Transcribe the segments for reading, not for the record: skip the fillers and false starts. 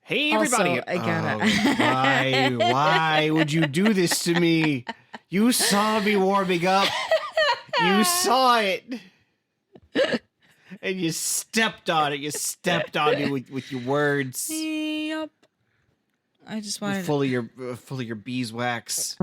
Hey, everybody. Also, I gotta... Why would you do this to me? You saw me warming up. You saw it. And you stepped on it. You stepped on it with your words. Yep. I just wanted full of your beeswax.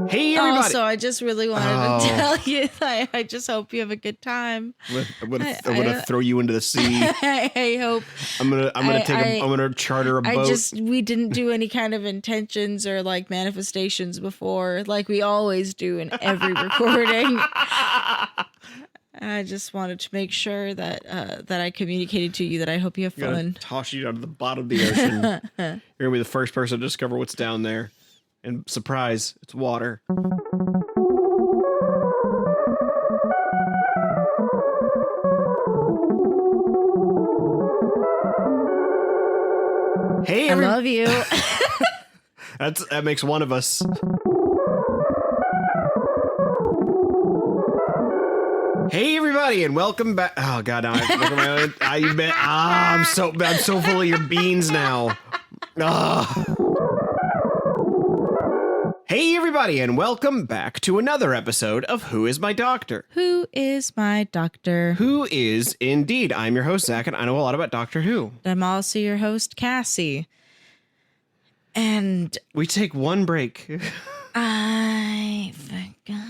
Hey, everybody. Also, I just really wanted to tell you that I just hope you have a good time. I'm gonna throw you into the sea. I hope. I'm gonna charter a boat. We didn't do any kind of intentions or like manifestations before, like we always do in every recording. I just wanted to make sure that I communicated to you that I hope you have fun. Toss you down to the bottom of the ocean. You're gonna be the first person to discover what's down there. And surprise, it's water. Hey, I love you. That makes one of us. Hey, everybody, and welcome back. Oh God, now I'm so full of your beans now. Hey, everybody, and welcome back to another episode of Who Is My Doctor? Who is my doctor? Who is indeed. I'm your host, Zach, and I know a lot about Doctor Who. I'm also your host, Cassie. And we take one break. I forgot.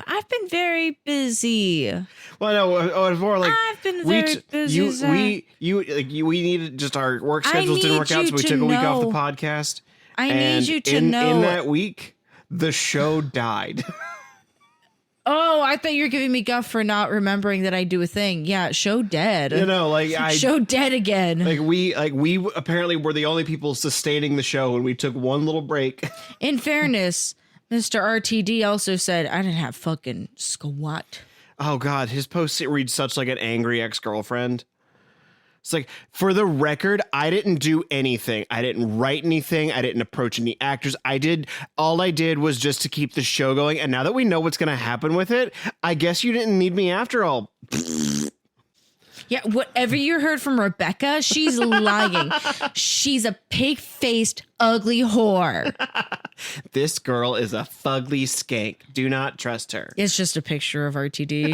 I've been very busy. Well, no, it's more like I've been very busy. We needed just our work schedules didn't work out, so we took a week off the podcast. I need you to know. In that week, the show died. Oh, I thought you were giving me guff for not remembering that I do a thing. Yeah, show dead. You know, like show dead again. We apparently were the only people sustaining the show, and we took one little break. In fairness, Mr. RTD also said I didn't have fucking squat. Oh God, his post reads such like an angry ex-girlfriend. It's like, for the record, I didn't do anything. I didn't write anything. I didn't approach any actors. All I did was just to keep the show going. And now that we know what's going to happen with it, I guess you didn't need me after all. Yeah, whatever you heard from Rebecca, she's lying. She's a pig-faced, ugly whore. This girl is a fugly skank. Do not trust her. It's just a picture of RTD.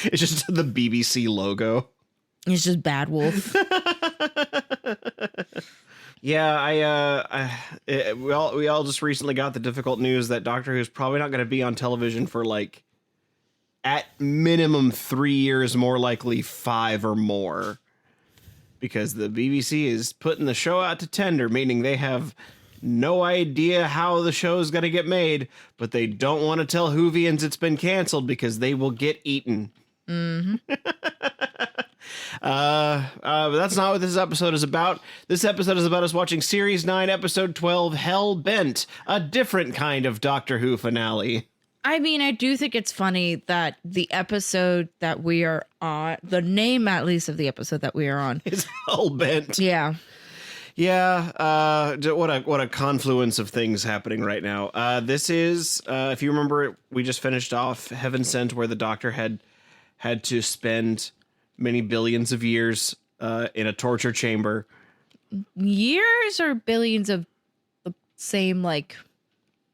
It's just the BBC logo. It's just Bad Wolf. Yeah, we all just recently got the difficult news that Doctor Who's probably not going to be on television for like at minimum 3 years, more likely 5 or more, because the BBC is putting the show out to tender, meaning they have no idea how the show is going to get made, but they don't want to tell Whovians it's been canceled because they will get eaten. Mm-hmm. But that's not what this episode is about. This episode is about us watching Series 9, Episode 12, Hell Bent, a different kind of Doctor Who finale. I mean, I do think it's funny that the episode that we are on, the name at least of the episode that we are on, is Hell Bent. Yeah. Yeah, what a confluence of things happening right now. This is, if you remember, we just finished off Heaven Sent, where the Doctor had to spend many billions of years in a torture chamber. Years or billions of the same, like...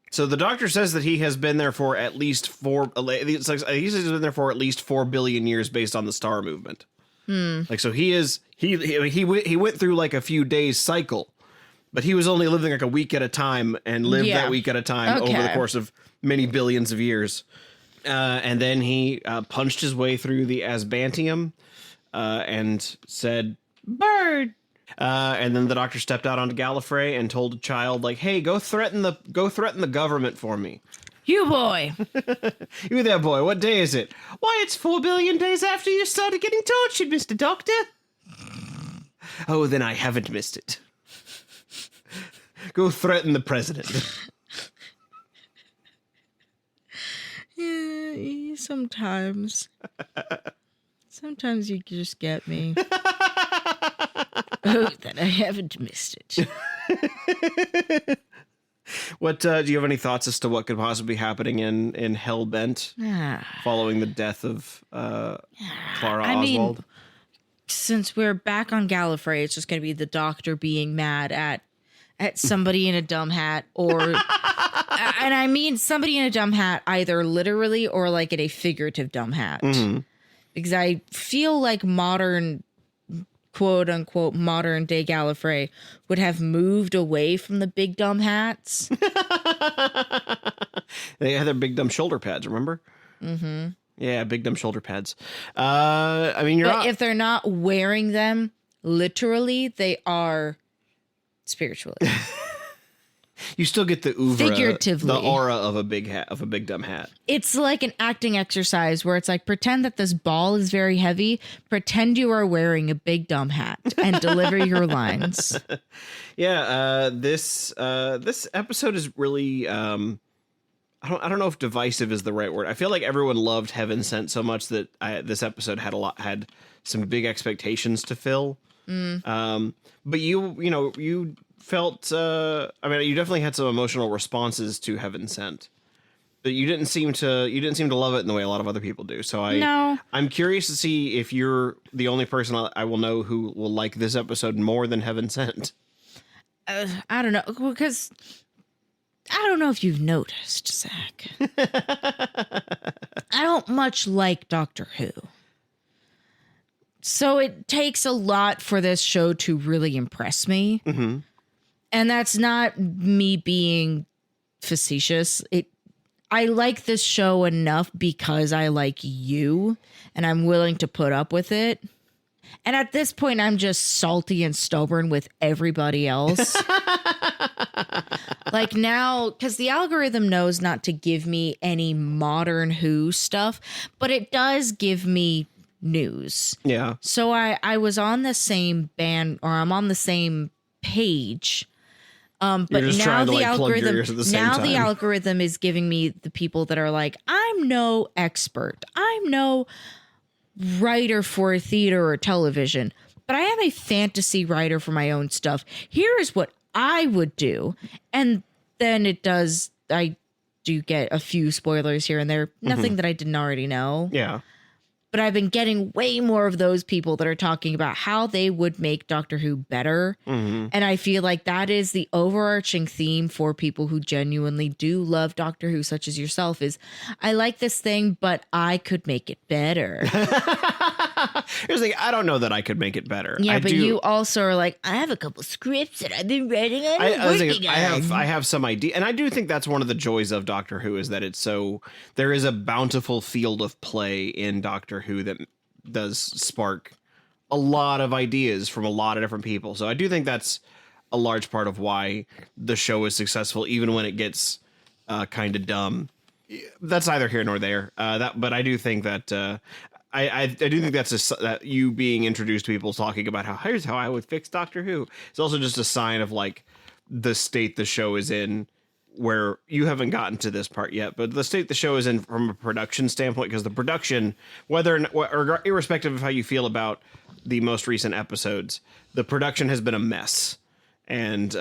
So the Doctor says that he has been there for at least 4 billion years based on the star movement. Like, so he went through like a few days cycle, but he was only living like a week at a time and lived that week at a time over the course of many billions of years. And then he punched his way through the Asbantium and said, "Bird." And then the Doctor stepped out onto Gallifrey and told a child, like, "Hey, go threaten the government for me." You boy. You there, boy. What day is it? Why, it's 4 billion days after you started getting tortured, Mr. Doctor. Oh, then I haven't missed it. Go threaten the president. Yeah, sometimes. Sometimes you just get me. Oh, that I haven't missed it. What do you have any thoughts as to what could possibly be happening in Hellbent following the death of Clara Oswald? Since we're back on Gallifrey, it's just going to be the Doctor being mad at somebody in a dumb hat, or and I mean somebody in a dumb hat either literally or like in a figurative dumb hat, because I feel like modern, quote unquote, modern day Gallifrey would have moved away from the big dumb hats. They had their big dumb shoulder pads, remember? Mm-hmm. Yeah, big dumb shoulder pads. I mean, but if they're not wearing them literally, they are spiritually. You still get the oeuvre, figuratively, the aura of a big hat, of a big dumb hat. It's like an acting exercise where it's like, pretend that this ball is very heavy. Pretend you are wearing a big dumb hat and deliver your lines. Yeah, this episode is really. I don't know if divisive is the right word. I feel like everyone loved Heaven Sent so much that this episode had some big expectations to fill. But you felt, I mean, you definitely had some emotional responses to Heaven Sent, but you didn't seem to love it in the way a lot of other people do. So I'm curious to see if you're the only person I will know who will like this episode more than Heaven Sent. I don't know, because I don't know if you've noticed, Zach. I don't much like Doctor Who. So it takes a lot for this show to really impress me. Mm-hmm. And that's not me being facetious. I like this show enough because I like you and I'm willing to put up with it. And at this point, I'm just salty and stubborn with everybody else. Like now, because the algorithm knows not to give me any modern Who stuff, but it does give me news. Yeah. So I was on the same band, or I'm on the same page. But now the algorithm is giving me the people that are like, I'm no expert. I'm no writer for theater or television, but I am a fantasy writer for my own stuff. Here is what I would do. And then I do get a few spoilers here and there. Nothing that I didn't already know. Yeah. But I've been getting way more of those people that are talking about how they would make Doctor Who better. Mm-hmm. And I feel like that is the overarching theme for people who genuinely do love Doctor Who, such as yourself, is I like this thing, but I could make it better. Here's the thing, I don't know that I could make it better. Yeah, but you also are like, I have a couple scripts that I've been writing on. I have some idea, and I do think that's one of the joys of Doctor Who is that there is a bountiful field of play in Doctor Who that does spark a lot of ideas from a lot of different people. So I do think that's a large part of why the show is successful, even when it gets kind of dumb. That's neither here nor there. But I do think that. I do think that you being introduced to people talking about here's how I would fix Doctor Who. It's also just a sign of like the state the show is in, where you haven't gotten to this part yet, but the state the show is in from a production standpoint, because the production, or irrespective of how you feel about the most recent episodes, the production has been a mess, and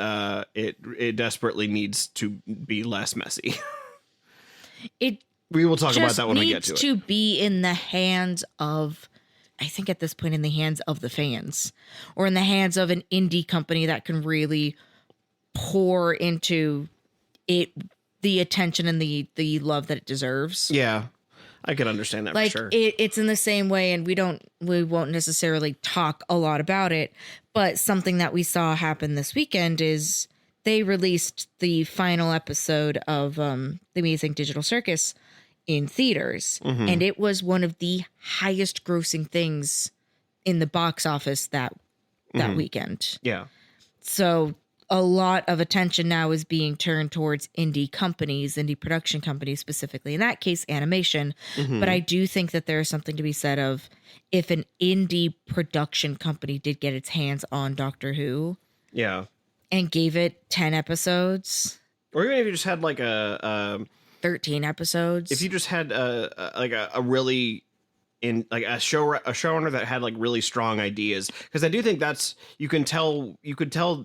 it desperately needs to be less messy. We will talk about that when we get to it. To be in the hands of, I think at this point, in the hands of the fans, or in the hands of an indie company that can really pour into it the attention and the love that it deserves. Yeah, I can understand that for sure. It's in the same way, and we won't necessarily talk a lot about it, but something that we saw happen this weekend is they released the final episode of The Amazing Digital Circus in theaters, and it was one of the highest grossing things in the box office that weekend. Yeah. So a lot of attention now is being turned towards indie production companies, specifically in that case, animation. But I do think that there is something to be said of if an indie production company did get its hands on Doctor Who. Yeah. And gave it 10 episodes. Or even if you just had like 13 episodes. If you just had a really in like a showrunner that had like really strong ideas, because I do think you could tell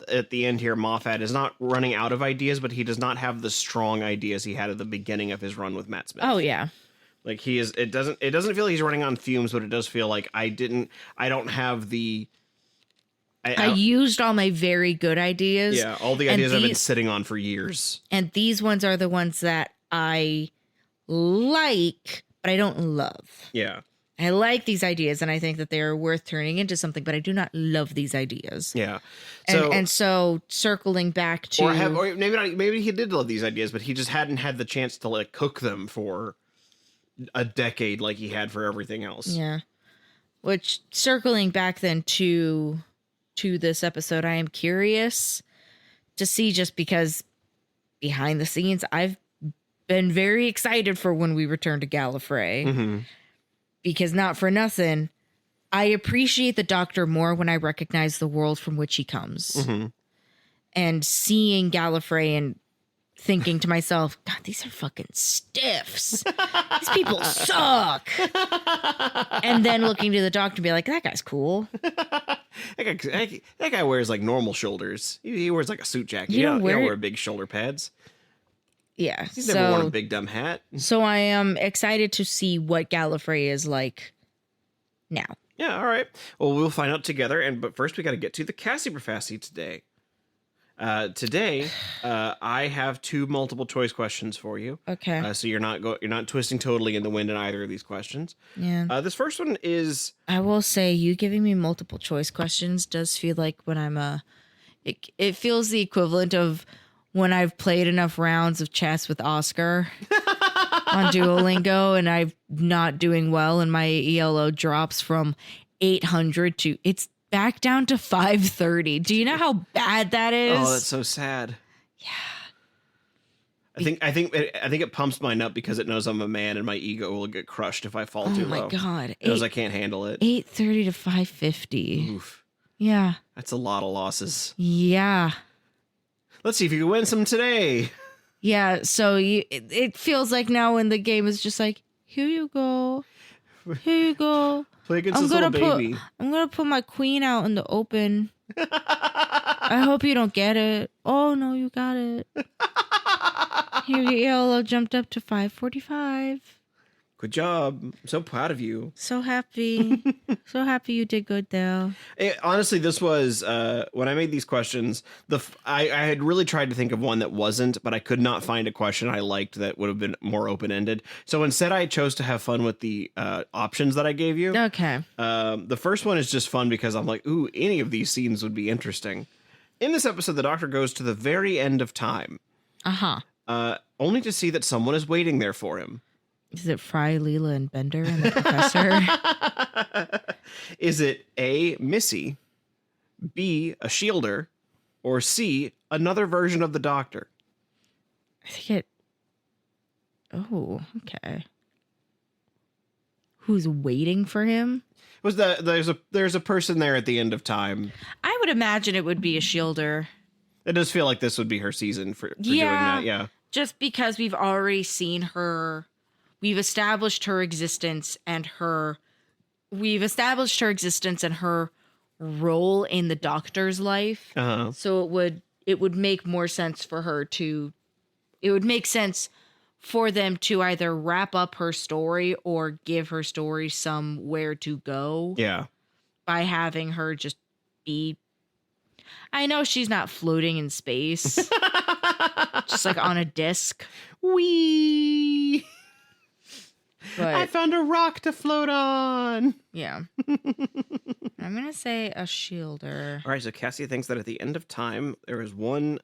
at the end here Moffat is not running out of ideas, but he does not have the strong ideas he had at the beginning of his run with Matt Smith. Oh yeah. Like it doesn't feel like he's running on fumes, but it does feel like I don't have the I used all my very good ideas. Yeah, all the ideas I've been sitting on for years. And these ones are the ones that I like, but I don't love. Yeah. I like these ideas, and I think that they are worth turning into something, but I do not love these ideas. Yeah. So circling back to... Or maybe he did love these ideas, but he just hadn't had the chance to like cook them for a decade like he had for everything else. Yeah. Which, circling back then to this episode, I am curious to see, just because behind the scenes, I've been very excited for when we return to Gallifrey. Mm-hmm. Because not for nothing, I appreciate the Doctor more when I recognize the world from which he comes. Mm-hmm. And seeing Gallifrey and thinking to myself, God, these are fucking stiffs. These people suck. And then looking to the Doctor and be like, that guy's cool. That guy wears like normal shoulders. He wears like a suit jacket. You don't wear big shoulder pads. Yeah. He's never worn a big dumb hat. So I am excited to see what Gallifrey is like now. Yeah, all right. Well, we'll find out together. But first we got to get to the Cassie Profassi today. Today, I have 2 multiple choice questions for you. Okay. So you're not twisting totally in the wind in either of these questions. Yeah. This first one is... I will say, you giving me multiple choice questions does feel like when I'm it feels the equivalent of when I've played enough rounds of chess with Oscar on Duolingo and I'm not doing well and my ELO drops from 800 to it's back down to 530. Do you know how bad that is? Oh, that's so sad. Yeah. I think it pumps mine up because it knows I'm a man and my ego will get crushed if I fall too low. Oh my God. It knows I can't handle it. 830 to 550. Oof. Yeah. That's a lot of losses. Yeah. Let's see if you can win some today. Yeah, so it feels like now when the game is just like, here you go. Here you go. Play against this little baby. I'm going to put my queen out in the open. I hope you don't get it. Oh, no, you got it. Here, your ELO jumped up to 545. Good job. I'm so proud of you. So happy. So happy you did good, though. Honestly, this was, when I made these questions, I had really tried to think of one that wasn't, but I could not find a question I liked that would have been more open-ended. So instead, I chose to have fun with the options that I gave you. Okay. The first one is just fun because I'm like, ooh, any of these scenes would be interesting. In this episode, the Doctor goes to the very end of time. Uh-huh. Only to see that someone is waiting there for him. Is it Fry, Leela, and Bender and the Professor? Is it A, Missy, B, a Shielder, or C, another version of the Doctor? I think it... Oh, okay. Who's waiting for him? Was there's a person there at the end of time? I would imagine it would be a Shielder. It does feel like this would be her season for doing that, yeah. Just because we've already seen her... We've established her existence and her role in the Doctor's life. Uh-huh. So it would make more sense for her to, it would make sense for them to either wrap up her story or give her story somewhere to go. Yeah. By having her just be, I know she's not floating in space, just like on a disc. Wee. But, I found a rock to float on. Yeah. I'm going to say a Shielder. All right, so Cassie thinks that at the end of time, there is one,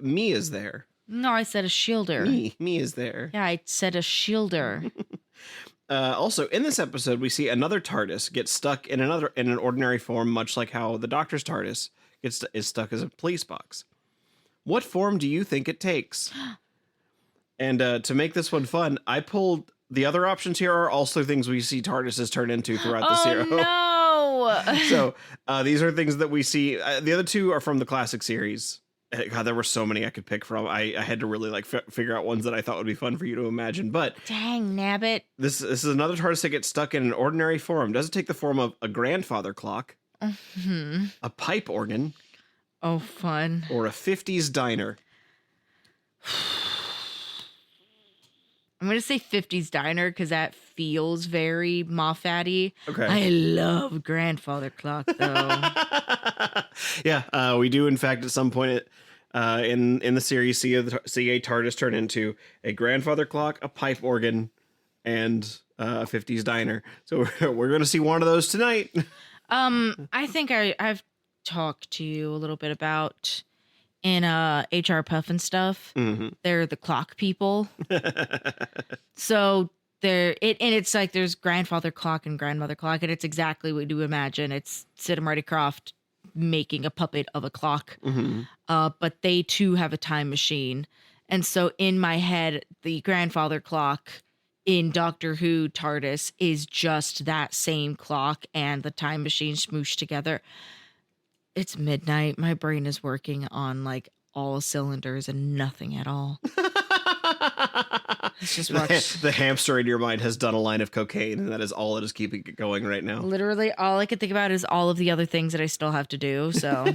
me is there. No, I said a Shielder. Me is there. Yeah, I said a Shielder. Also, in this episode, we see another TARDIS get stuck in an ordinary form, much like how the Doctor's TARDIS is stuck as a police box. What form do you think it takes? And to make this one fun, I pulled... The other options here are also things we see TARDISes turn into throughout the series. Oh, no! So these are things that we see. The other two are from the classic series. God, there were so many I could pick from. I had to really like figure out ones that I thought would be fun for you to imagine. But dang, nabbit. This is another TARDIS that gets stuck in an ordinary form. Does it take the form of a grandfather clock, a pipe organ, fun, or a 50s diner? I'm going to say 50s diner because that feels very Moffat-y. Okay. I love grandfather clock, though. Yeah, we do, in fact, at some point in the series, see a TARDIS turn into a grandfather clock, a pipe organ, and a 50s diner. So we're going to see one of those tonight. I think I've talked to you a little bit about... in HR Puff and stuff, they're the clock people. So it's like there's grandfather clock and grandmother clock, and it's exactly what you imagine. It's Sid and Marty Krofft making a puppet of a clock. But they too have a time machine. And so in my head, the grandfather clock in Doctor Who TARDIS is just that same clock and the time machine smooshed together. It's midnight. My brain is working on like all cylinders and nothing at all. Let's just watch. The hamster in your mind has done a line of cocaine, and that is all it is keeping it going right now. Literally, all I can think about is all of the other things that I still have to do. So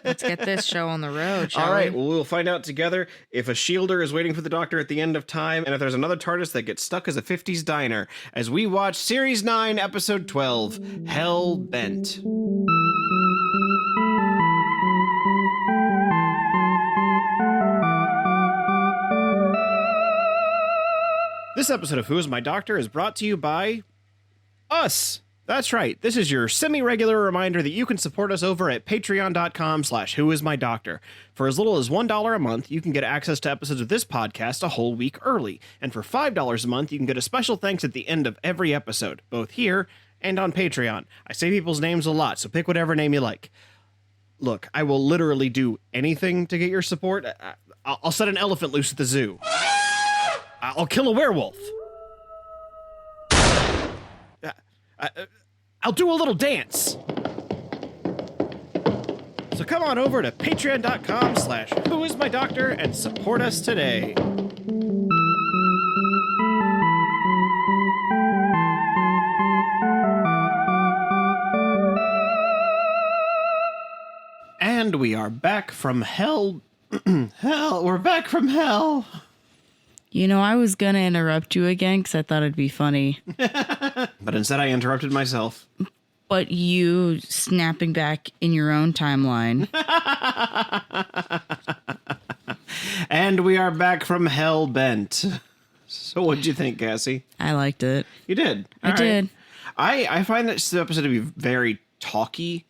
let's get this show on the road, shall all right, we? well, we'll find out together if a shielder is waiting for the Doctor at the end of time, and if there's another TARDIS that gets stuck as a 50s diner, as we watch Series 9, Episode 12, Hell Bent. This episode of Who is My Doctor is brought to you by us. That's right. This is your semi-regular reminder that you can support us over at patreon.com/whoismydoctor. For as little as $1 a month, you can get access to episodes of this podcast a whole week early. And for $5 a month, you can get a special thanks at the end of every episode, both here and on Patreon. I say people's names a lot, so pick whatever name you like. Look, I will literally do anything to get your support. I'll set an elephant loose at the zoo. I'll kill a werewolf. I'll do a little dance. So come on over to patreon.com/whoismydoctor and support us today. And we are back from hell. We're back from hell. You know, I was going to interrupt you again because I thought it'd be funny. But instead I interrupted myself. But you snapping back in your own timeline. And we are back from Hell Bent. So what'd you think, Cassie? I liked it. You did? I did. I find this episode to be very talky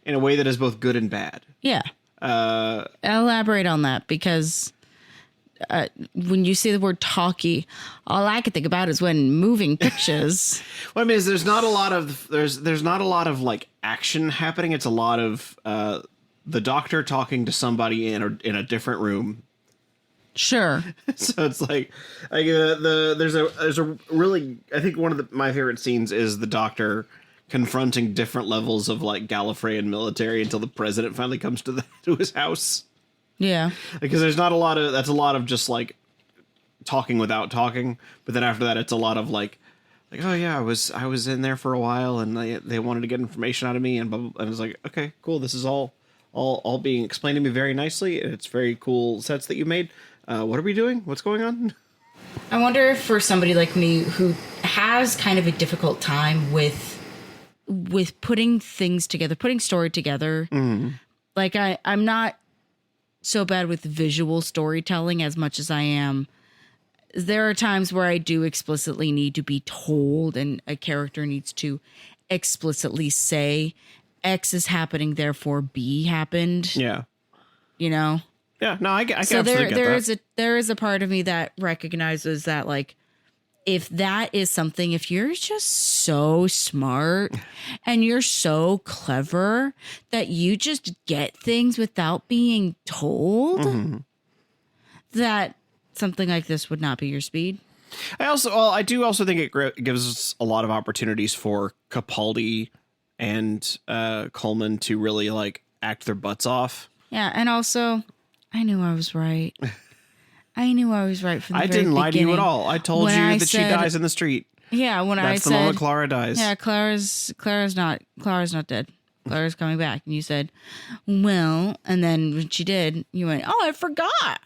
in a way that is both good and bad. Yeah. I'll elaborate on that because... when you say the word talky, all I can think about is when moving pictures. What I mean is there's not a lot of like action happening. It's a lot of the Doctor talking to somebody in a different room. Sure. So it's like there's a really, I think one of my favorite scenes is the Doctor confronting different levels of like Gallifreyan military until the president finally comes to his house. Yeah. Because there's not a lot of just like talking without talking, but then after that it's a lot of like oh yeah, I was in there for a while and they wanted to get information out of me and blah, blah, blah. And it's like, okay, cool, this is all being explained to me very nicely, and it's very cool sets that you made. What are we doing? What's going on? I wonder if for somebody like me who has kind of a difficult time with putting things together, putting story together, like I'm not so bad with visual storytelling as much as I am. There are times where I do explicitly need to be told, and a character needs to explicitly say X is happening, therefore B happened. Yeah. You know? Yeah, no, I so absolutely get that. There is a part of me that recognizes that, like, if that is something, if you're just so smart and you're so clever that you just get things without being told, that something like this would not be your speed. I do also think it gives us a lot of opportunities for Capaldi and Coleman to really like act their butts off. Yeah, and also, I knew I was right. I knew I was right from the very beginning. I didn't lie to you at all. I told you that she dies in the street. Yeah, when I said... That's the moment Clara dies. Yeah, Clara's not dead. Clara's coming back. And you said, well, and then when she did, you went, oh, I forgot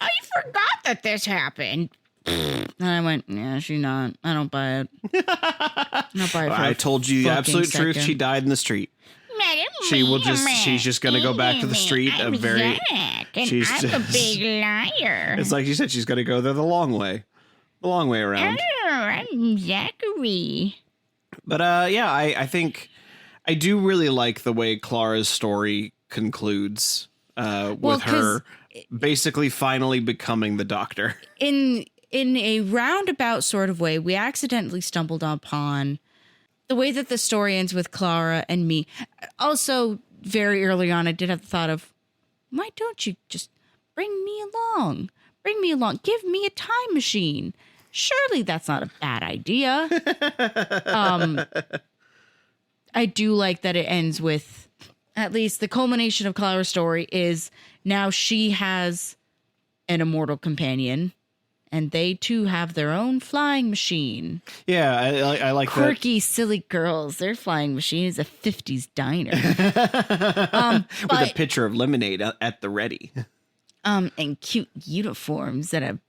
that this happened. And I went, yeah, she's not. I don't buy it. I told you the absolute truth. She died in the street. She's just going to go back to the street. I'm a big liar. It's like you said, she's going to go there the long way. The long way around. Oh, I'm Zachary. But I think I do really like the way Clara's story concludes with her basically finally becoming the Doctor. In a roundabout sort of way, we accidentally stumbled upon the way that the story ends with Clara and me. Also, very early on, I did have the thought of, why don't you just bring me along? Bring me along. Give me a time machine. Surely that's not a bad idea. I do like that it ends with, at least the culmination of Clara's story is now she has an immortal companion, and they too have their own flying machine. Yeah, I like quirky, silly girls. Their flying machine is a 50s diner. With a pitcher of lemonade at the ready. And cute uniforms and a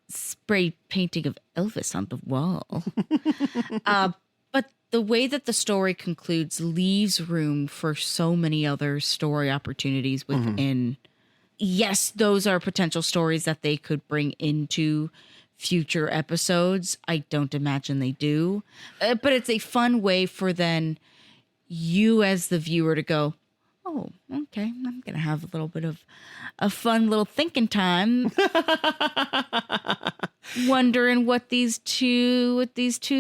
spray painting of Elvis on the wall. But the way that the story concludes leaves room for so many other story opportunities within. Yes, those are potential stories that they could bring into future episodes. I don't imagine they do. But it's a fun way for then you as the viewer to go, oh, okay, I'm going to have a little bit of a fun little thinking time. Wondering what these two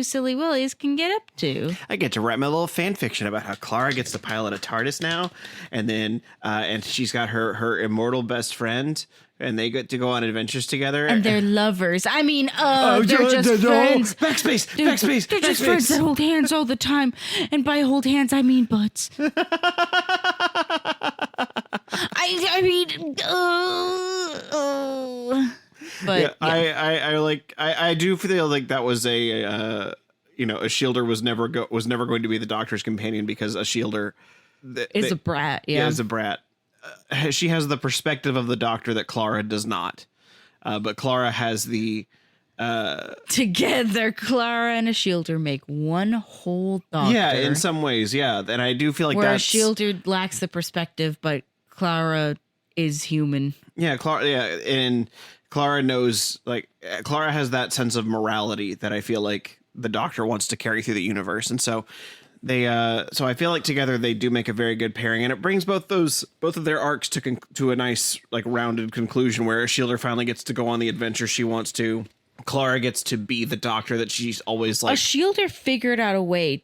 silly willies can get up to. I get to write my little fan fiction about how Clara gets to pilot a TARDIS now, and then and she's got her immortal best friend, and they get to go on adventures together. And they're lovers. I mean, they're just friends. Backspace. They're just friends that hold hands all the time, and by hold hands I mean butts. I mean, But yeah. I do feel like that was a shielder was never going to be the Doctor's companion, because a shielder is a brat. Yeah, is a brat. She has the perspective of the Doctor that Clara does not. But Clara has the together, Clara and a shielder make one whole Doctor. Yeah, in some ways, yeah. And I do feel like where a shielder lacks the perspective, but Clara is human. Yeah, Clara. Yeah, and Clara knows, like, Clara has that sense of morality that I feel like the Doctor wants to carry through the universe. And so so I feel like together they do make a very good pairing, and it brings both of their arcs to a nice, like, rounded conclusion where Shielder finally gets to go on the adventure she wants to. Clara gets to be the Doctor that she's always like. A Shielder figured out a way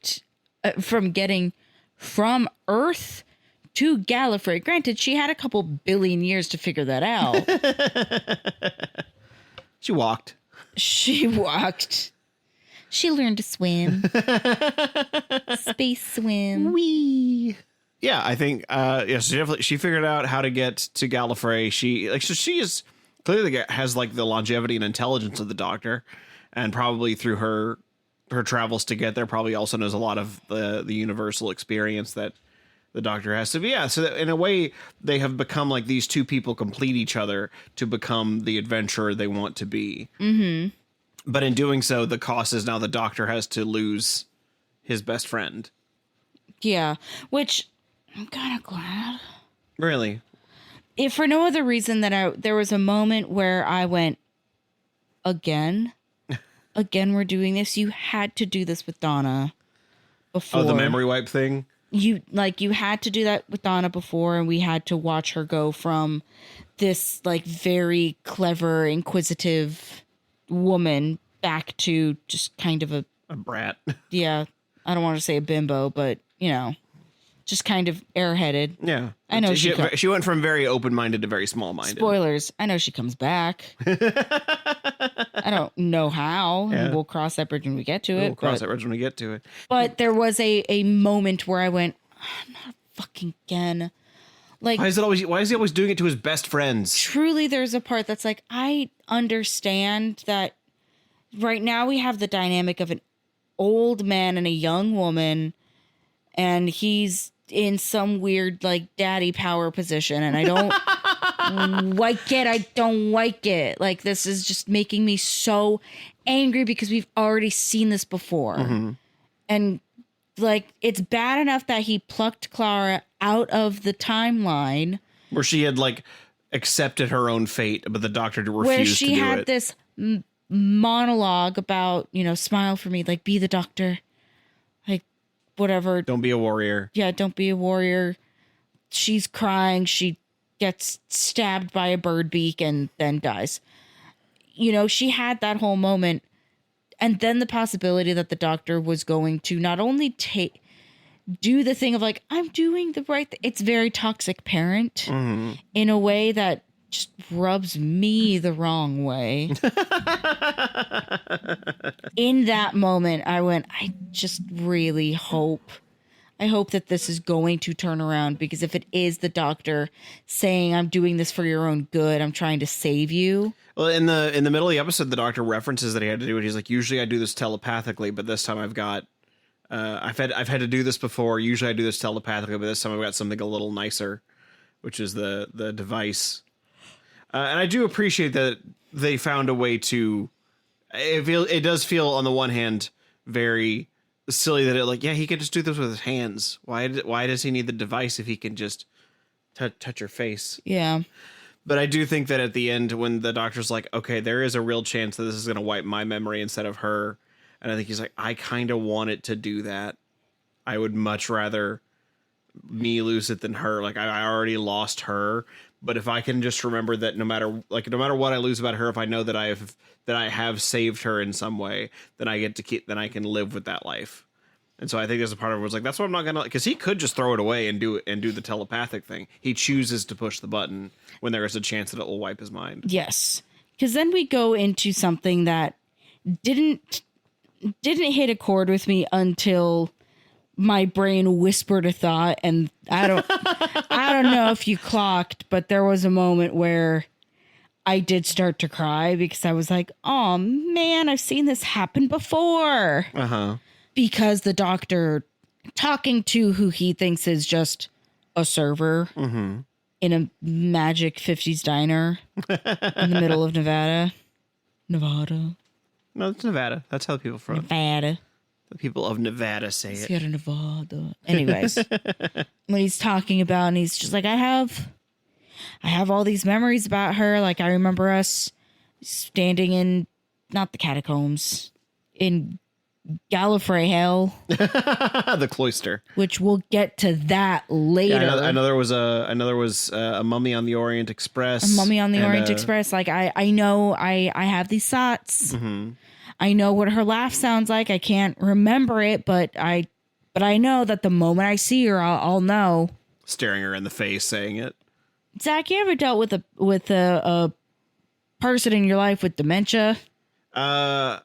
from getting from Earth to Gallifrey. Granted, she had a couple billion years to figure that out. She walked. She learned to swim. Space swim. Wee. Yeah, I think she figured out how to get to Gallifrey. She is clearly has, like, the longevity and intelligence of the Doctor, and probably through her travels to get there probably also knows a lot of the universal experience that the Doctor has. So yeah, so that in a way they have become like these two people complete each other to become the adventurer they want to be. Mm-hmm. But in doing so, the cost is now the Doctor has to lose his best friend. Yeah, which I'm kind of glad. Really? If for no other reason that there was a moment where I went, again we're doing this. You had to do this with Donna before. Oh, the memory wipe thing? You had to do that with Donna before, and we had to watch her go from this, like, very clever, inquisitive woman back to just kind of a brat. Yeah. I don't want to say a bimbo, but, just kind of airheaded. Yeah. I know she went from very open-minded to very small-minded. Spoilers. I know she comes back. I don't know how. Yeah. We'll cross that bridge when we get to it. But there was a moment where I went, not fucking again. Like, why is he always doing it to his best friends? Truly, there's a part that's like, I understand that right now we have the dynamic of an old man and a young woman, and he's in some weird like daddy power position, and I don't like it. I don't like it. Like, this is just making me so angry because we've already seen this before. Mm-hmm. And like, it's bad enough that he plucked Clara out of the timeline where she had like accepted her own fate, but the doctor refused where to she do it. had this monologue about, smile for me, like, be the doctor, like, whatever. Don't be a warrior. Yeah, don't be a warrior. She's crying. She gets stabbed by a bird beak and then dies. She had that whole moment. And then the possibility that the doctor was going to not only do the thing of like, I'm doing the right thing. It's very toxic parent in a way that just rubs me the wrong way. In that moment, I went, I just really hope that this is going to turn around, because if it is the doctor saying, I'm doing this for your own good, I'm trying to save you. Well, in the middle of the episode, the doctor references that he had to do it. He's like, usually I do this telepathically, but this time I've got, I've had to do this before. Usually I do this telepathically, but this time I've got something a little nicer, which is the device. And I do appreciate that they found a way to. It does feel on the one hand very silly that he could just do this with his hands. Why does he need the device if he can just touch her face? Yeah. But I do think that at the end, when the doctor's like, okay, there is a real chance that this is going to wipe my memory instead of her. And I think he's like, I kind of want it to do that. I would much rather me lose it than her. Like, I already lost her. But if I can just remember that no matter what I lose about her, if I know that I have saved her in some way, then I can live with that life. And so I think there's a part of it was like, that's what I'm not gonna, because he could just throw it away and do the telepathic thing. He chooses to push the button when there is a chance that it will wipe his mind. Yes, because then we go into something that didn't hit a chord with me until my brain whispered a thought, and I don't know if you clocked, but there was a moment where I did start to cry because I was like, oh man, I've seen this happen before. Because the doctor talking to who he thinks is just a server in a magic 50s diner in the middle of Nevada. No, it's Nevada. That's how the people from Nevada. The people of Nevada say it. Sierra Nevada. Anyways, when he's talking about, and he's just like, I have all these memories about her. Like, I remember us standing in, not the catacombs, in Gallifrey Hell. The cloister. Which we'll get to that later. Yeah, another was a Mummy on the Orient Express. A Mummy on the Orient Express. Like, I know I have these thoughts. I know what her laugh sounds like. I can't remember it, but I know that the moment I see her, I'll know. Staring her in the face, saying it. Zach, you ever dealt with a person in your life with dementia? I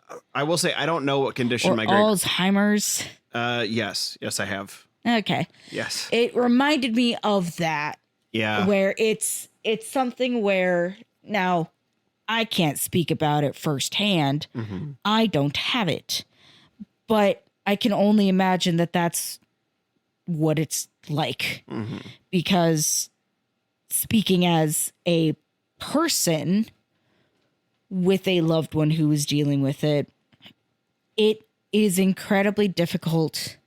will say I don't know what condition my Alzheimer's. Yes, I have. Okay. Yes. It reminded me of that. Yeah. Where it's something where now I can't speak about it firsthand. I don't have it, but I can only imagine that that's what it's like, because speaking as a person with a loved one who is dealing with it, it is incredibly difficult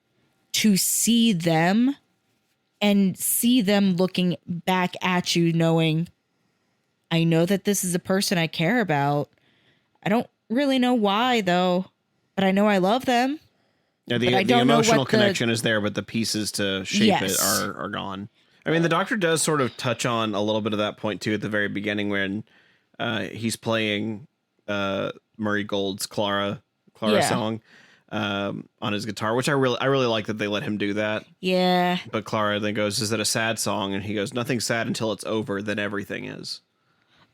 to see them and see them looking back at you knowing, I know that this is a person I care about. I don't really know why though, but I know I love them. Yeah, the emotional connection is there, but the pieces to shape it are gone. I mean, the doctor does sort of touch on a little bit of that point too at the very beginning when he's playing Murray Gold's Clara song on his guitar, which I really like that they let him do that. Yeah. But Clara then goes, "Is it a sad song?" And he goes, "Nothing's sad until it's over. Then everything is."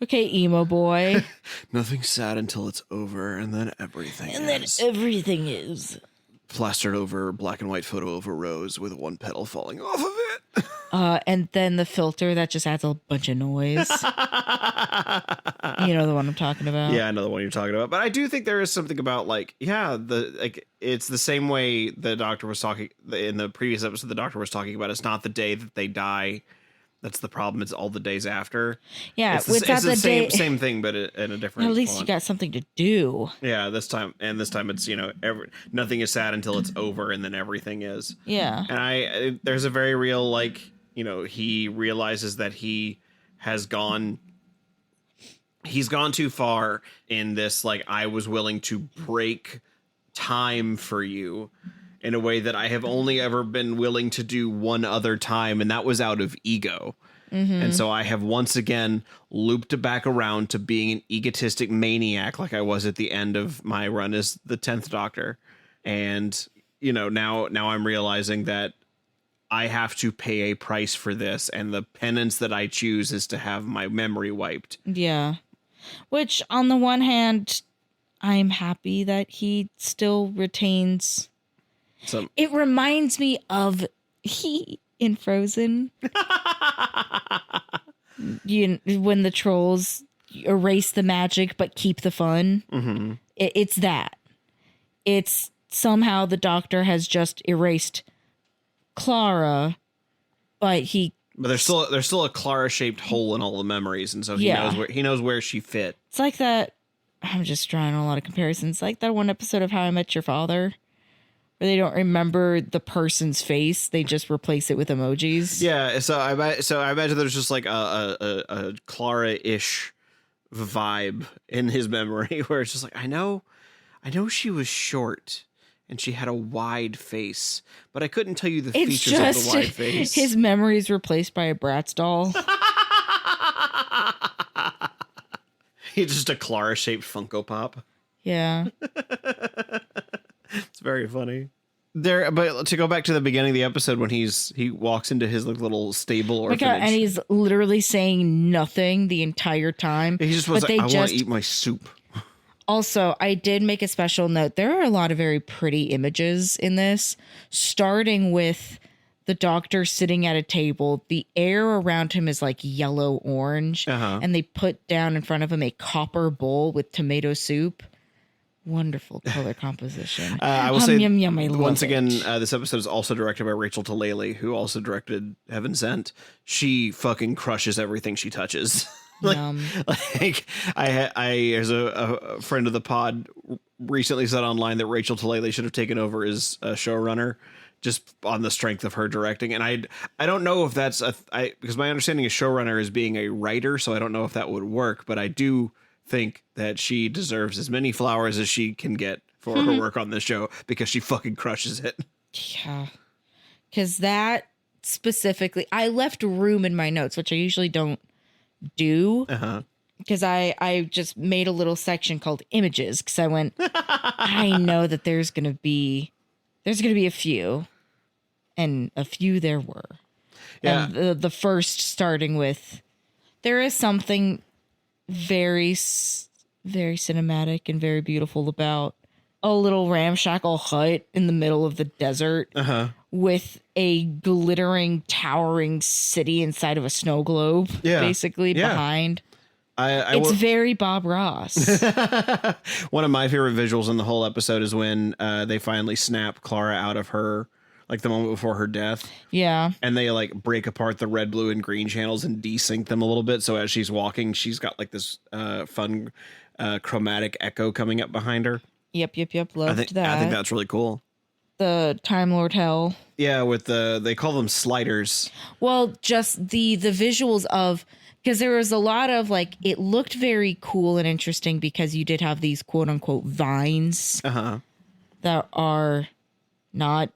Okay, emo boy. Nothing's sad until it's over, and then everything is. And then everything is. plastered over black and white photo of a rose with one petal falling off of it. And then the filter that just adds a bunch of noise. You know the one I'm talking about. Yeah, I know the one you're talking about. But I do think there is something about it's the same way the doctor was talking in the previous episode. The doctor was talking about it's not the day that they die. That's the problem. It's all the days after. Yeah, it's the same thing, but in a different. At least font. you got something to do. Yeah, this time it's nothing is sad until it's over, and then everything is. Yeah, and there's a very real he realizes that he's gone too far in this. Like, I was willing to break time for you in a way that I have only ever been willing to do one other time, and that was out of ego. Mm-hmm. And so I have once again looped back around to being an egotistic maniac like I was at the end of my run as the 10th Doctor. And, now I'm realizing that I have to pay a price for this, and the penance that I choose is to have my memory wiped. Yeah. Which, on the one hand, I'm happy that he still retains... It reminds me of he in Frozen. When the trolls erase the magic but keep the fun. Mm-hmm. It's that. It's somehow the Doctor has just erased Clara, but there's still a Clara-shaped hole in all the memories, and so he knows where she fit. It's like that. I'm just drawing a lot of comparisons. Like that one episode of How I Met Your Father, where they don't remember the person's face, they just replace it with emojis. Yeah, so I imagine there's just like a Clara-ish vibe in his memory where it's just like, I know she was short and she had a wide face, but I couldn't tell you the features of the wide face. His memory is replaced by a Bratz doll. He's just a Clara-shaped Funko Pop. Yeah. It's very funny. But to go back to the beginning of the episode when he walks into his little stable orphanage. And he's literally saying nothing the entire time. He just was like, I want to eat my soup. Also, I did make a special note. There are a lot of very pretty images in this, starting with the Doctor sitting at a table. The air around him is like yellow orange, and they put down in front of him a copper bowl with tomato soup. Wonderful color composition. I will say, once again, this episode is also directed by Rachel Talalay, who also directed Heaven Sent. She fucking crushes everything she touches. Like there's a friend of the pod recently said online that Rachel Talalay should have taken over as a showrunner just on the strength of her directing. And I don't know if that's because my understanding of showrunner is being a writer, so I don't know if that would work, but I do think that she deserves as many flowers as she can get for her work on this show because she fucking crushes it. Yeah. Because that specifically, I left room in my notes, which I usually don't do. Because I just made a little section called images because I went, I know that there's gonna be a few, and a few there were. Yeah. And the first starting with, there is something very, very cinematic and very beautiful about a little ramshackle hut in the middle of the desert with a glittering, towering city inside of a snow globe, basically behind. It's very Bob Ross. One of my favorite visuals in the whole episode is when they finally snap Clara out of her, like the moment before her death. Yeah. And they like break apart the red, blue, and green channels and desync them a little bit. So as she's walking, she's got like this fun chromatic echo coming up behind her. Yep. Loved that. I think that's really cool. The Time Lord Hell. Yeah, with they call them sliders. Well, just the visuals of, because there was a lot of like, it looked very cool and interesting because you did have these quote unquote vines that are not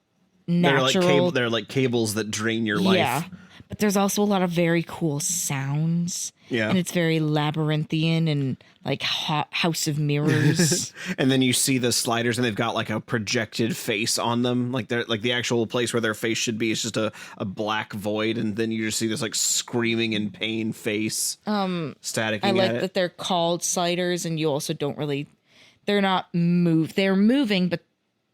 natural. They're like cables that drain your life. Yeah. But there's also a lot of very cool sounds. Yeah. And it's very labyrinthian and like House of Mirrors. And then you see the sliders and they've got like a projected face on them. Like they're like the actual place where their face should be is just a black void. And then you just see this like screaming in pain face. Staticking. I like that they're called sliders, and you also don't really, they're not they're moving, but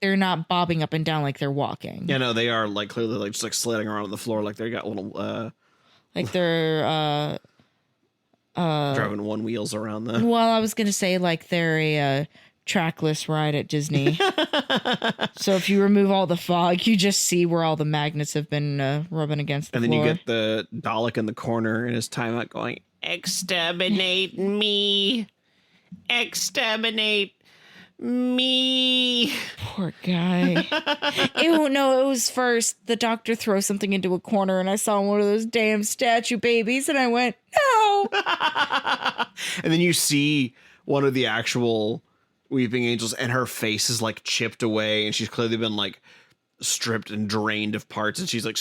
they're not bobbing up and down like they're walking. Yeah, no, they are like clearly like just like sliding around on the floor like they got little like they're driving one wheels around them. Well, I was gonna say like they're a trackless ride at Disney. So if you remove all the fog, you just see where all the magnets have been rubbing against the floor. And then you get the Dalek in the corner in his timeout going, "Exterminate me. Exterminate me." Poor guy. Ew, no, it was first the doctor throws something into a corner and I saw one of those damn statue babies and I went, no. And then you see one of the actual Weeping Angels and her face is like chipped away and she's clearly been like stripped and drained of parts and she's like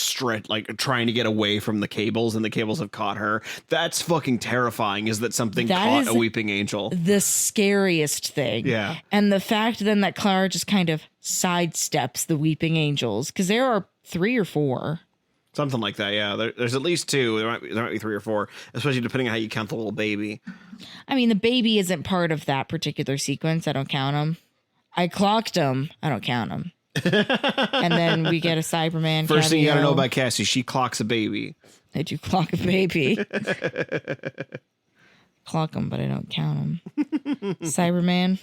trying to get away from the cables and the cables have caught her. That's fucking terrifying, is that something caught a Weeping Angel. The scariest thing. Yeah. And the fact then that Clara just kind of sidesteps the Weeping Angels, because there are 3 or 4. Something like that, yeah. There's at least 2. There might be 3 or 4, especially depending on how you count the little baby. I mean, the baby isn't part of that particular sequence. I don't count him. I clocked him. I don't count him. And then we get a Cyberman. First thing you gotta know about Cassie, she clocks a baby. I do clock a baby. Clock him, but I don't count him. Cyberman.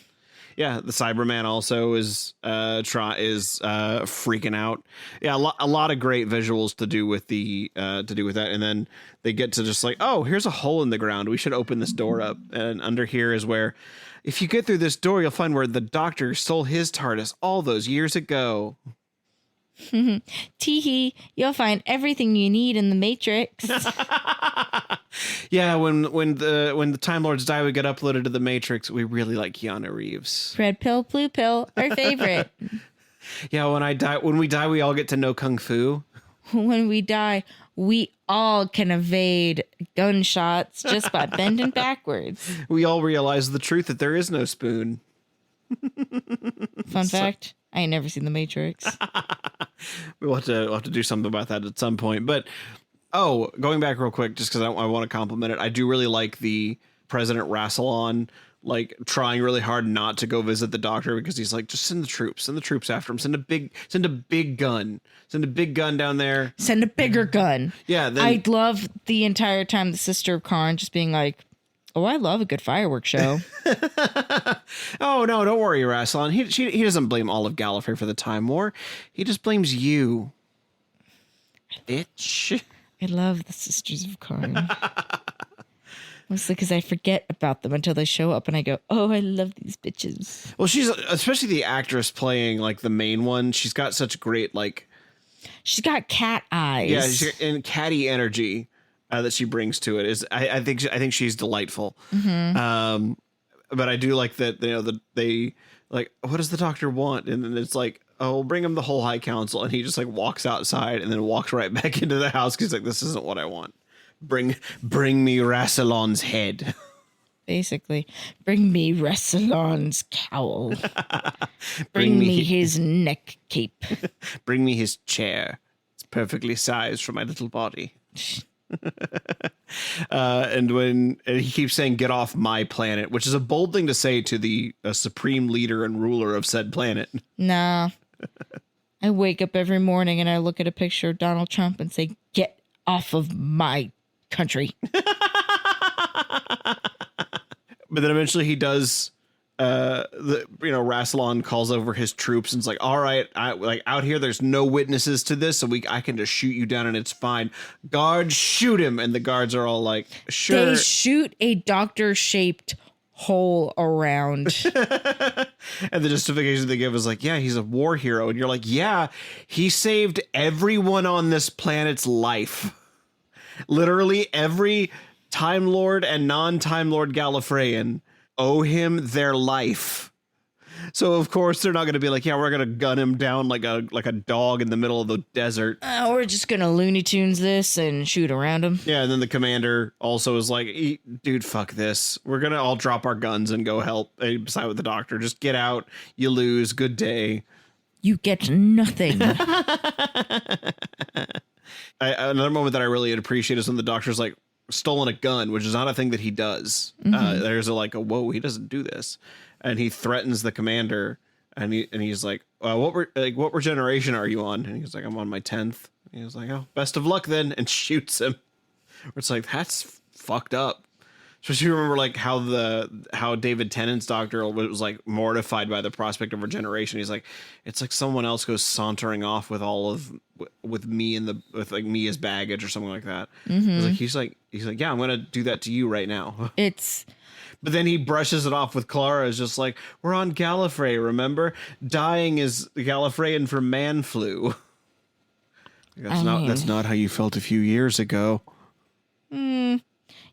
Yeah, the Cyberman also is freaking out. Yeah, a lot of great visuals to do with that, and then they get to just like, oh, here's a hole in the ground. We should open this door up, and under here is where, if you get through this door, you'll find where the Doctor stole his TARDIS all those years ago. Teehee, you'll find everything you need in the Matrix. Yeah, when the Time Lords die, we get uploaded to the Matrix. We really like Keanu Reeves. Red pill, blue pill, our favorite. Yeah, when we die, we all get to know Kung Fu. When we die, we all can evade gunshots just by bending backwards. We all realize the truth that there is no spoon. Fun fact, I ain't never seen The Matrix. We'll have to do something about that at some point. But, going back real quick, just because I want to compliment it, I do really like the President Rassilon, like, trying really hard not to go visit the Doctor, because he's like, just send the troops after him. Send a big gun. Send a big gun down there. Send a bigger gun. Yeah. I'd love the entire time the Sister of Karn just being like, oh, I love a good fireworks show. Oh, no, don't worry, Rassilon. He doesn't blame all of Gallifrey for the Time War. He just blames you. Bitch. I love the Sisters of Karn. Mostly because I forget about them until they show up and I go, oh, I love these bitches. Well, she's, especially the actress playing like the main one, she's got such great, like, she's got cat eyes. Yeah, and catty energy that she brings to it. I think she's delightful. Mm-hmm. But I do like that, they like, what does the Doctor want? And then it's like, oh, we'll bring him the whole High Council, and he just like walks outside and then walks right back into the house because like, this isn't what I want. Bring me Rassilon's head. Basically, bring me Rassilon's cowl. Bring me his neck cape. Bring me his chair. It's perfectly sized for my little body. And he keeps saying, get off my planet, which is a bold thing to say to the supreme leader and ruler of said planet. Nah. I wake up every morning and I look at a picture of Donald Trump and say, get off of my country. But then eventually he does, Rassilon calls over his troops and it's like, all right, out here, there's no witnesses to this, so I can just shoot you down and it's fine. Guards, shoot him. And the guards are all like, sure. They shoot a Doctor-shaped hole around. And the justification they give is like, yeah, he's a war hero. And you're like, yeah, he saved everyone on this planet's life. Literally every Time Lord and non-Time Lord Gallifreyan owe him their life. So of course they're not going to be like, yeah, we're going to gun him down like a dog in the middle of the desert. We're just going to Looney Tunes this and shoot around him. Yeah, and then the commander also is like, dude, fuck this. We're going to all drop our guns and go help side with the Doctor. Just get out. You lose. Good day. You get nothing. Another moment that I really appreciate is when the Doctor's like stolen a gun, which is not a thing that he does. Mm-hmm. There's whoa, he doesn't do this. And he threatens the commander And he's like, what regeneration are you on? And he's like, I'm on my 10th. And he was like, oh, best of luck then, and shoots him. It's like, that's fucked up. Especially remember like how David Tennant's doctor was like mortified by the prospect of regeneration. He's like, it's like someone else goes sauntering off with me with like me as baggage or something like that. Mm-hmm. He's like, yeah, I'm gonna do that to you right now. But then he brushes it off with Clara. Is just like, we're on Gallifrey, remember? Dying is Gallifreyan for man flu. That's not how you felt a few years ago.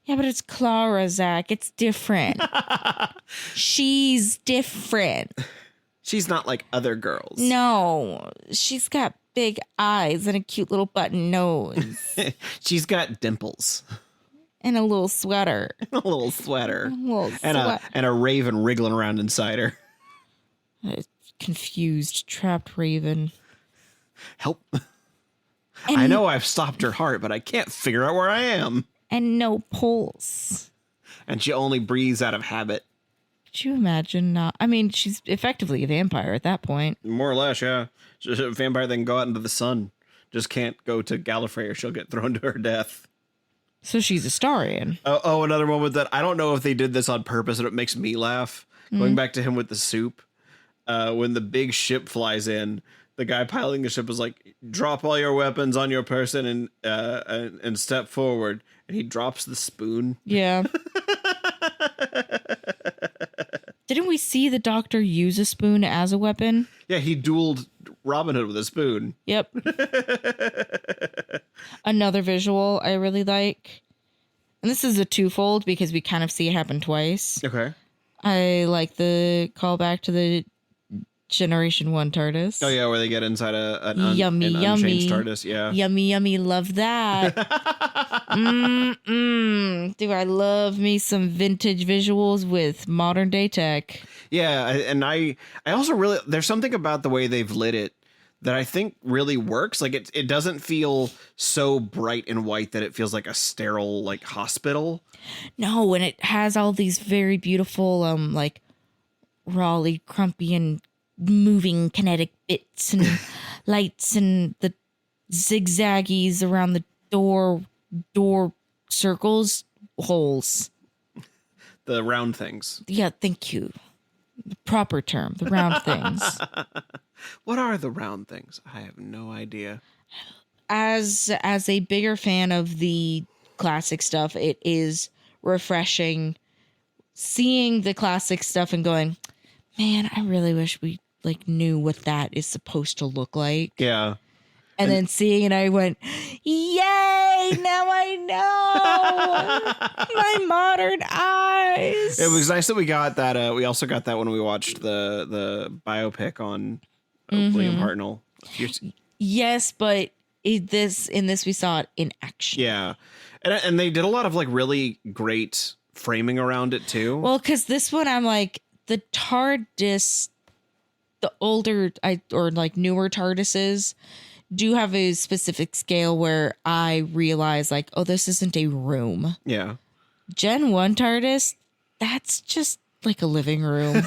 Yeah, but it's Clara, Zach. It's different. She's different. She's not like other girls. No, she's got big eyes and a cute little button nose. She's got dimples. And a little sweater. And a raven wriggling around inside her. A confused, trapped raven. Help. I know I've stopped her heart, but I can't figure out where I am. And no pulse. And she only breathes out of habit. Could you imagine not? I mean, she's effectively a vampire at that point. More or less, yeah. She's a vampire that can go out into the sun. Just can't go to Gallifrey or she'll get thrown to her death. So she's a Starian. Oh, another moment that I don't know if they did this on purpose and it makes me laugh. Going back to him with the soup. When the big ship flies in, the guy piloting the ship is like, drop all your weapons on your person and step forward. And he drops the spoon. Yeah. Didn't we see the Doctor use a spoon as a weapon? Yeah, he dueled Robin Hood with a spoon. Yep. Another visual I really like. And this is a twofold because we kind of see it happen twice. Okay. I like the callback to the Generation 1 TARDIS. Oh, yeah, where they get inside an unchanged TARDIS. Yeah. Yummy, yummy. Love that. Do I love me some vintage visuals with modern day tech. Yeah, and I also really, there's something about the way they've lit it that I think really works. Like it doesn't feel so bright and white that it feels like a sterile like hospital. No, and it has all these very beautiful like Raleigh Crumpian moving kinetic bits and lights and the zigzaggies around the door circles, holes. The round things. Yeah, thank you. The proper term, the round things. What are the round things? I have no idea. As a bigger fan of the classic stuff, it is refreshing seeing the classic stuff and going, man, I really wish we like knew what that is supposed to look like. Yeah. And then seeing it, I went, yay, now I know. My modern eyes. It was nice that we got that. We also got that when we watched the biopic on William Hartnell. Yes, but in this we saw it in action. Yeah. And they did a lot of like really great framing around it too. Well, because this one, I'm like, the TARDIS, the older or like newer TARDISes do have a specific scale where I realize like, oh, this isn't a room. Yeah. Gen 1 TARDIS, that's just like a living room.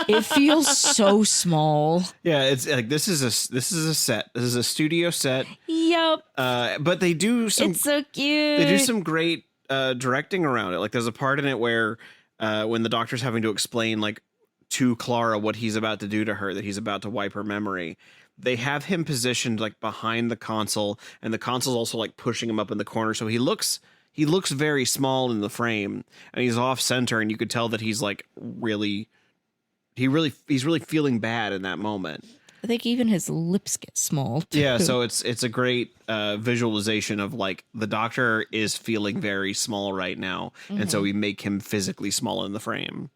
It feels so small. Yeah, it's like this is a set. This is a studio set. Yep. But they do some. It's so cute. They do some great directing around it. Like there's a part in it where when the Doctor's having to explain like to Clara what he's about to do to her, that he's about to wipe her memory. They have him positioned like behind the console, and the console's also like pushing him up in the corner, so he looks very small in the frame, and he's off center, and you could tell that he's like he's really feeling bad in that moment. I think even his lips get small too. Yeah, so it's a great visualization of like the Doctor is feeling very small right now, and so we make him physically small in the frame.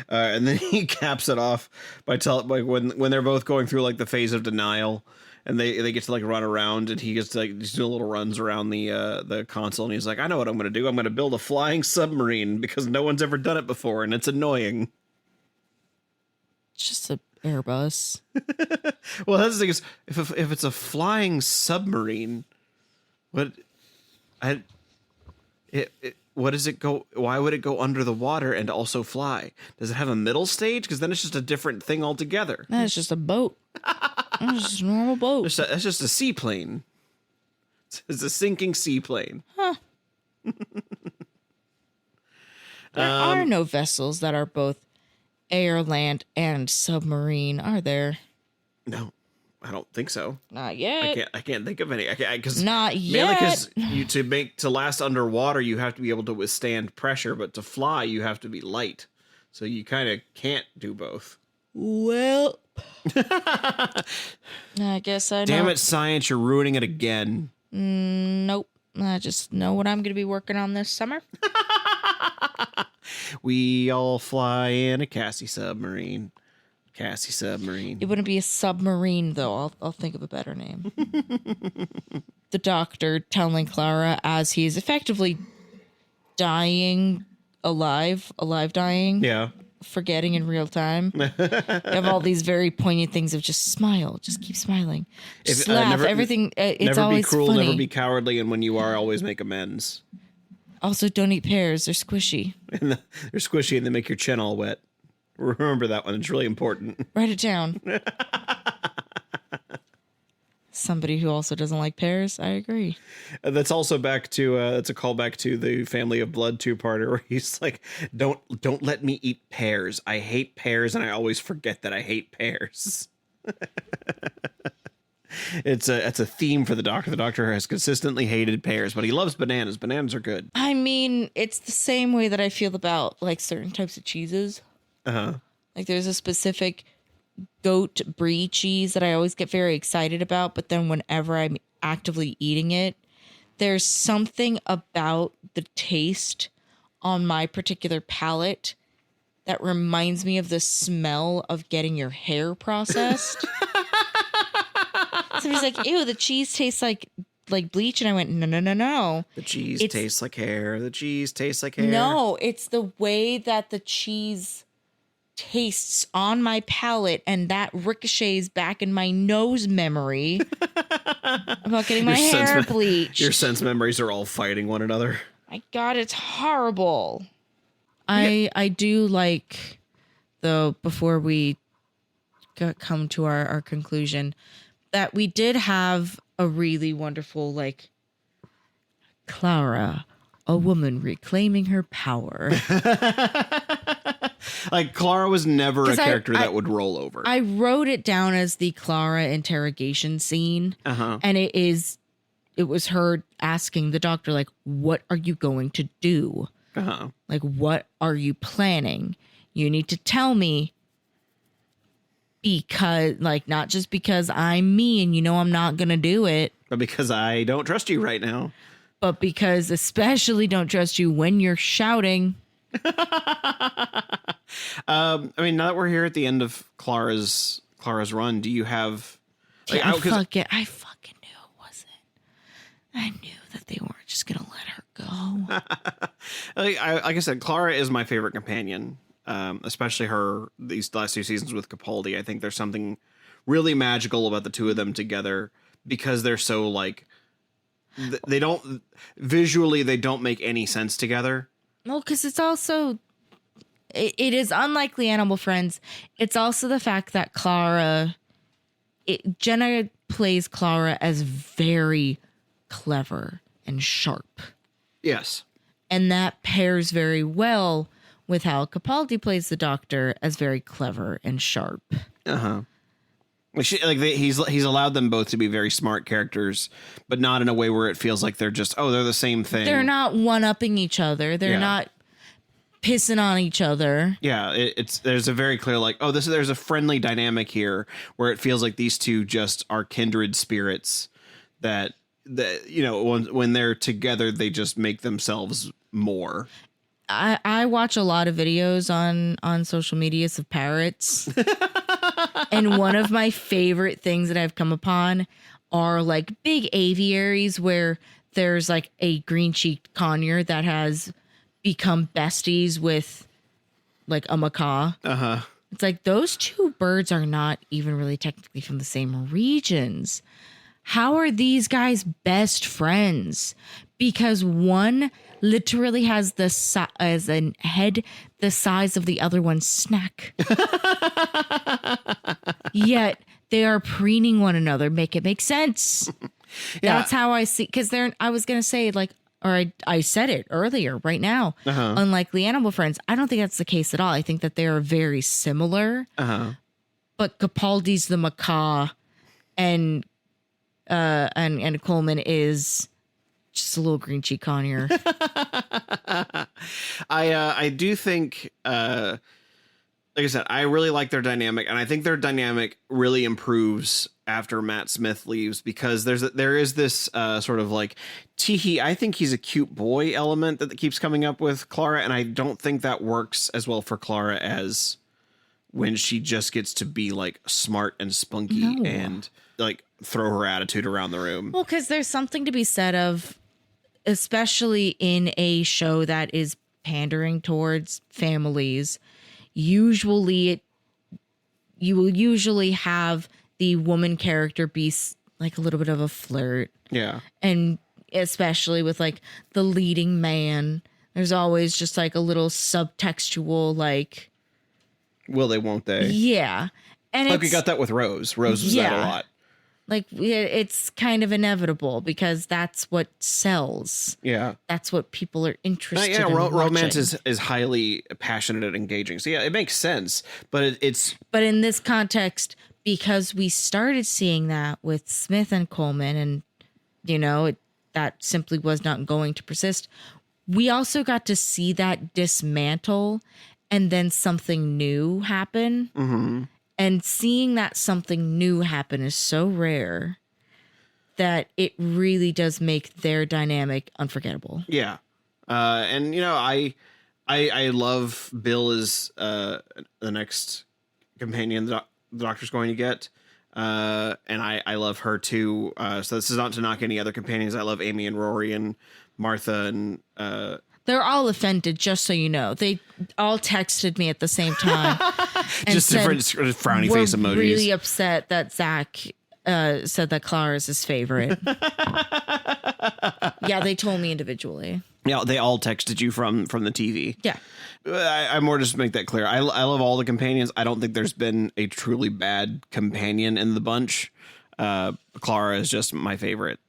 And then he caps it off by when they're both going through like the phase of denial, and they get to like run around, and he gets to like just do little runs around the console, and he's like, I know what I'm gonna do. I'm gonna build a flying submarine because no one's ever done it before, and it's annoying. It's just an Airbus. Well, that's the thing is, if it's a what does it go? Why would it go under the water and also fly? Does it have a middle stage? Because then it's just a different thing altogether. That's just a boat. It's just a normal boat. That's just a seaplane. It's a sinking seaplane. Huh. There are no vessels that are both air, land, and submarine, are there? No, I don't think so. Not yet. I can't think of any. Not mainly yet. because to last underwater, you have to be able to withstand pressure, but to fly, you have to be light. So you kind of can't do both. Well, I guess I know. Damn it, science! You're ruining it again. Nope. I just know what I'm going to be working on this summer. We all fly in a Cassie submarine. Cassie submarine. It wouldn't be a submarine, though. I'll think of a better name. The doctor telling Clara as he's effectively dying alive dying. Yeah. Forgetting in real time. You have all these very poignant things of just smile. Just keep smiling. Just laugh. Everything, it's always never be cruel, funny. never be cowardly, and when you are, always make amends. Also, don't eat pears. They're squishy. They're squishy and they make your chin all wet. Remember that one. It's really important. Write it down. Somebody who also doesn't like pears. I agree. That's also back to that's a callback to the Family of Blood two-parter where he's like, don't let me eat pears. I hate pears and I always forget that I hate pears. It's a theme for the Doctor. The Doctor has consistently hated pears, but he loves bananas. Bananas are good. I mean, it's the same way that I feel about like certain types of cheeses. Like there's a specific goat brie cheese that I always get very excited about, but then whenever I'm actively eating it, there's something about the taste on my particular palate that reminds me of the smell of getting your hair processed. Somebody's like, ew, the cheese tastes like bleach. And I went, no. The cheese tastes like hair. The cheese tastes like hair. No, it's the way that the cheese tastes on my palate, and that ricochets back in my nose memory about getting my hair bleached. Your sense memories are all fighting one another. My God, it's horrible. I do like, though, before we come to our conclusion, that we did have a really wonderful, like, Clara, a woman reclaiming her power. Like, Clara was never a character that would roll over. I wrote it down as the Clara interrogation scene. And it was her asking the Doctor, like, what are you going to do? Like, what are you planning? You need to tell me. Because, like, not just because I'm me and you know I'm not going to do it. But because I don't trust you right now. But because especially don't trust you when you're shouting. I mean, now that we're here at the end of Clara's run, do you have... Like, I fucking knew it wasn't. I knew that they weren't just going to let her go. like I said, Clara is my favorite companion. Especially these last two seasons with Capaldi. I think there's something really magical about the two of them together because they're so like they don't make any sense together. Well, because it's also it is unlikely Animal Friends. It's also the fact that Jenna plays Clara as very clever and sharp. Yes, and that pairs very well with how Capaldi plays the Doctor as very clever and sharp. He's allowed them both to be very smart characters, but not in a way where it feels like they're just they're the same thing. They're not one-upping each other. They're not pissing on each other. Yeah, there's a very clear there's a friendly dynamic here where it feels like these two just are kindred spirits that when they're together they just make themselves more. I watch a lot of videos on social medias of parrots. And one of my favorite things that I've come upon are like big aviaries where there's like a green-cheeked conure that has become besties with like a macaw. It's like those two birds are not even really technically from the same regions. How are these guys best friends? Because one literally has as a head the size of the other one's snack. Yet they are preening one another. Make it make sense. Yeah. That's how I see. Because I was going to say I said it earlier right now. Unlikely animal friends. I don't think that's the case at all. I think that they are very similar. But Capaldi's the macaw, and Coleman is just a little green cheek connier. I do think, like I said, I really like their dynamic, and I think their dynamic really improves after Matt Smith leaves, because there is this sort of like teehee, I think he's a cute boy element that keeps coming up with Clara, and I don't think that works as well for Clara as when she just gets to be like smart and spunky and like throw her attitude around the room. Well, because there's something to be said of, especially in a show that is pandering towards families, you will usually have the woman character be like a little bit of a flirt. Yeah. And especially with like the leading man, there's always just like a little subtextual, like, will they, won't they? Yeah. And like we got that with Rose. Rose was that a lot. Like, it's kind of inevitable because that's what sells. Yeah. That's what people are interested in watching. Romance is highly passionate and engaging. So, yeah, it makes sense. But But in this context, because we started seeing that with Smith and Coleman, and, that simply was not going to persist, we also got to see that dismantle and then something new happen. Mm-hmm. And seeing that something new happen is so rare that it really does make their dynamic unforgettable. Yeah. And, I love Bill as the next companion the Doctor's going to get. And I love her too. So this is not to knock any other companions. I love Amy and Rory and Martha and... They're all offended, just so you know. They all texted me at the same time. Just different frowny face emojis. We're really upset that Zach said that Clara is his favorite. Yeah, they told me individually. Yeah, they all texted you from the TV. Yeah. I more just to make that clear. I love all the companions. I don't think there's been a truly bad companion in the bunch. Clara is just my favorite.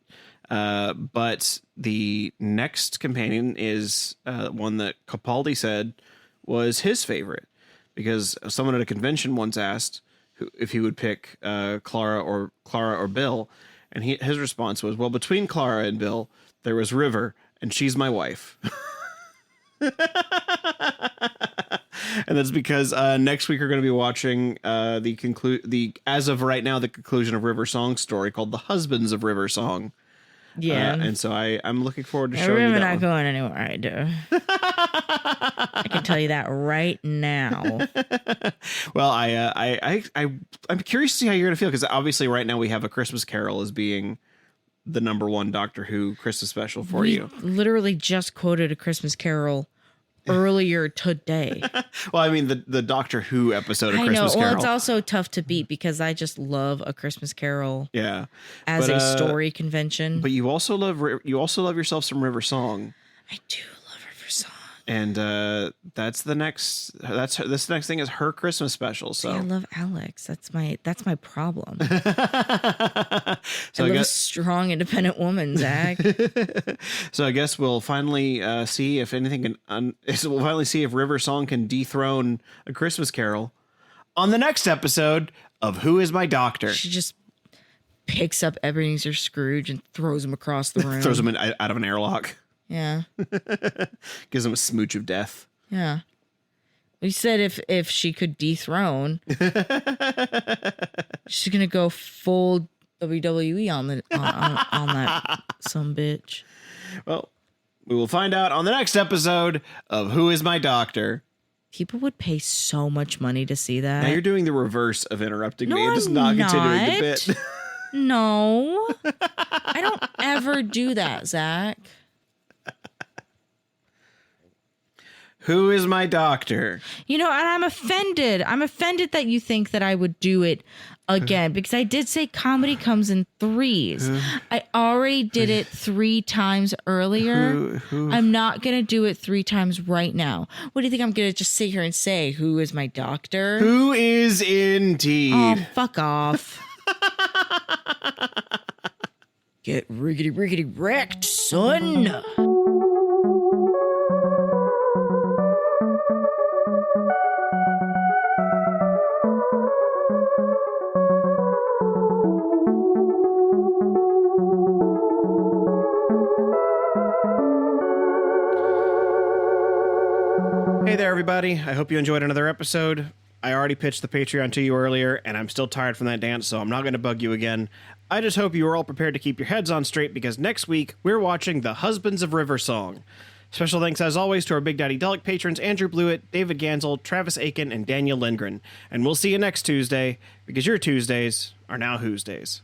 But the next companion is one that Capaldi said was his favorite, because someone at a convention once asked if he would pick Clara or Bill, and his response was, well, between Clara and Bill, there was River, and she's my wife. And that's because next week we're going to be watching as of right now, the conclusion of River Song's story, called The Husbands of River Song. Yeah. And so I'm looking forward to showing you that. We're not going anywhere, I do. I can tell you that right now. Well, I'm curious to see how you're going to feel, because obviously right now we have A Christmas Carol as being the number one Doctor Who Christmas special for you. Literally just quoted A Christmas Carol earlier today. Well, I mean the Doctor Who episode of Christmas Carol. Well, it's also tough to beat because I just love A Christmas Carol. Yeah, as a story convention. But you also love yourself some River Song. I do love River Song. And this next thing is her Christmas special. So I love Alex. That's my problem. I love a strong, independent woman, Zach. So I guess we'll finally see if anything can. We'll finally see if River Song can dethrone A Christmas Carol on the next episode of Who Is My Doctor. She just picks up Ebenezer Scrooge and throws him across the room. Throws him out of an airlock. Yeah. Gives him a smooch of death. Yeah. We said if she could dethrone, she's gonna go full WWE on that some bitch. Well, we will find out on the next episode of Who Is My Doctor. People would pay so much money to see that. Now you're doing the reverse of interrupting me and just not continuing the bit. No. I don't ever do that, Zach. Who is my doctor? And I'm offended. I'm offended that you think that I would do it again because I did say comedy comes in threes. I already did it 3 times earlier. I'm not going to do it 3 times right now. What do you think I'm going to just sit here and say? Who is my doctor? Who is indeed? Oh, fuck off. Get riggedy wrecked, son. Hey there, everybody. I hope you enjoyed another episode. I already pitched the Patreon to you earlier, and I'm still tired from that dance, so I'm not going to bug you again. I just hope you are all prepared to keep your heads on straight, because next week, we're watching The Husbands of River Song. Special thanks, as always, to our Big Daddy Delic patrons Andrew Blewett, David Gansel, Travis Aiken, and Daniel Lindgren. And we'll see you next Tuesday, because your Tuesdays are now Who's Days.